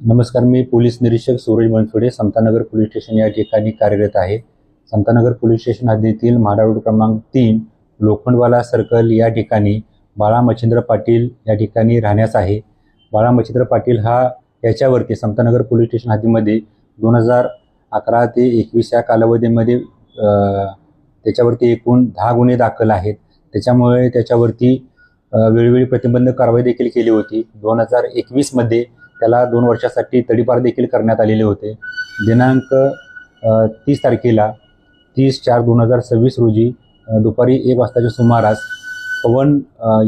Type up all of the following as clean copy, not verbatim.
नमस्कार, मी पोलीस निरीक्षक Suraj Bansode, Samta Nagar police station या ठिकाणी कार्यरत आहे। समतानगर पोलीस स्टेशन हद्दीतील म्हाडा रोड क्रमांक 3 लोखंडवाला सर्कल या ठिकाणी बाळा मच्छिंद्र पाटील या ठिकाणी राहण्यास आहे। बाळा मच्छिंद्र पाटील हा याच्यावरती समतानगर पोलीस स्टेशन हद्दीमध्ये 2011 ते 21 या कालावधीमध्ये त्याच्यावरती एकूण 10 गुन्हे दाखल आहेत। त्याच्यामुळे त्याच्यावरती वेळोवेळी प्रतिबंधक कारवाई देखील केली होती। 2021 मध्ये त्याला 2 वर्षासाठी तडीपार देखील करण्यात आलेले होते। दिनांक 30 तारखेला 30/4/2026 रोजी दुपारी 1 वाजताच्या सुमारास पवन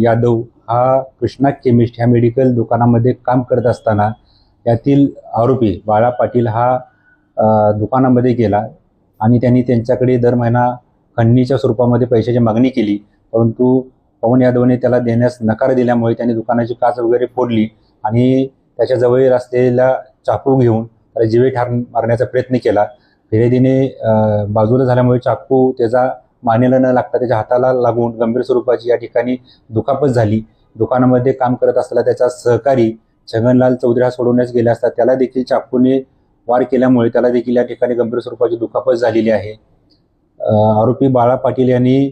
यादव हा कृष्णा केमिस्ट ह्या मेडिकल दुकानामध्ये काम करत असताना यातील आरोपी बाळा पाटील हा दुकानामध्ये गेला आणि त्यांनी त्यांच्याकडे दर महिना खंडणीच्या स्वरूपामध्ये पैशाची मागणी केली, परंतु पवन यादवने त्याला देण्यास नकार दिल्यामुळे त्यांनी दुकानाची काच वगैरे फोडली आणि त्याच्या जवळ असलेला चाकू घेऊन त्याला जीवे ठार मारण्याचा प्रयत्न केला। फिर्यादीने बाजूला झाल्यामुळे चाकू त्याचा मानेला न लागता त्याच्या हाताला लागून गंभीर स्वरूपाची या ठिकाणी दुखापत झाली। दुकानामध्ये काम करत असलेला त्याचा सहकारी छगनलाल चौधरी हा सोडवण्यास गेला असता त्याला देखील चाकूने वार केल्यामुळे त्याला देखील या ठिकाणी गंभीर स्वरूपाची दुखापत झालेली आहे। आरोपी बाळा पाटील यांनी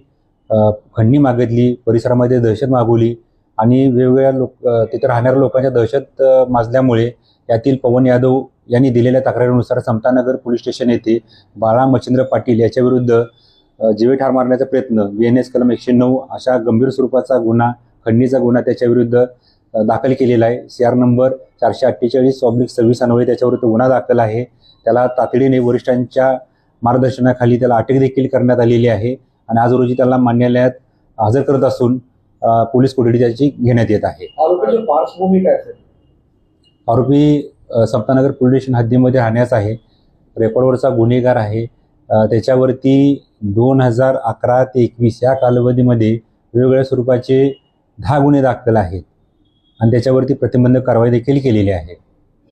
खंडणी मागितली, परिसरामध्ये दहशत मागवली आणि वेगवेगळ्या तिथे राहणाऱ्या लोकांच्या दहशत माजल्यामुळे यातील पवन यादव यांनी दिलेल्या तक्रारीनुसार समतानगर पोलीस स्टेशन येथे बाळा मच्छिंद्र पाटील याच्या विरुद्ध जीवे ठार मारण्याचा प्रयत्न BNS कलम 109 अशा गंभीर स्वरूपाचा गुन्हा, खंडणीचा गुन्हा त्याच्या विरुद्ध दाखल केलेला आहे। CR नंबर 448/26 अन्वये त्याच्याविरुद्ध गुन्हा दाखल आहे। त्याला तातडीने वरिष्ठांच्या मार्गदर्शनाखाली त्याला अटक देखील करण्यात आलेली आहे आणि आज रोजी त्याला न्यायालयात हजर करत असून पोलीस कोठडी त्याची घेण्यात येत आहे। आरोपीची पार्श्वभूमी काय असेल? आरोपी समतानगर पोलीस स्टेशन हद्दीमध्ये राहण्यास आहे, रेकॉर्डवरचा गुन्हेगार आहे। त्याच्यावरती 2011 ते 21 या कालावधीमध्ये वेगवेगळ्या स्वरूपाचे 10 गुन्हे दाखल आहेत आणि त्याच्यावरती प्रतिबंधक कारवाई देखील केलेली आहे।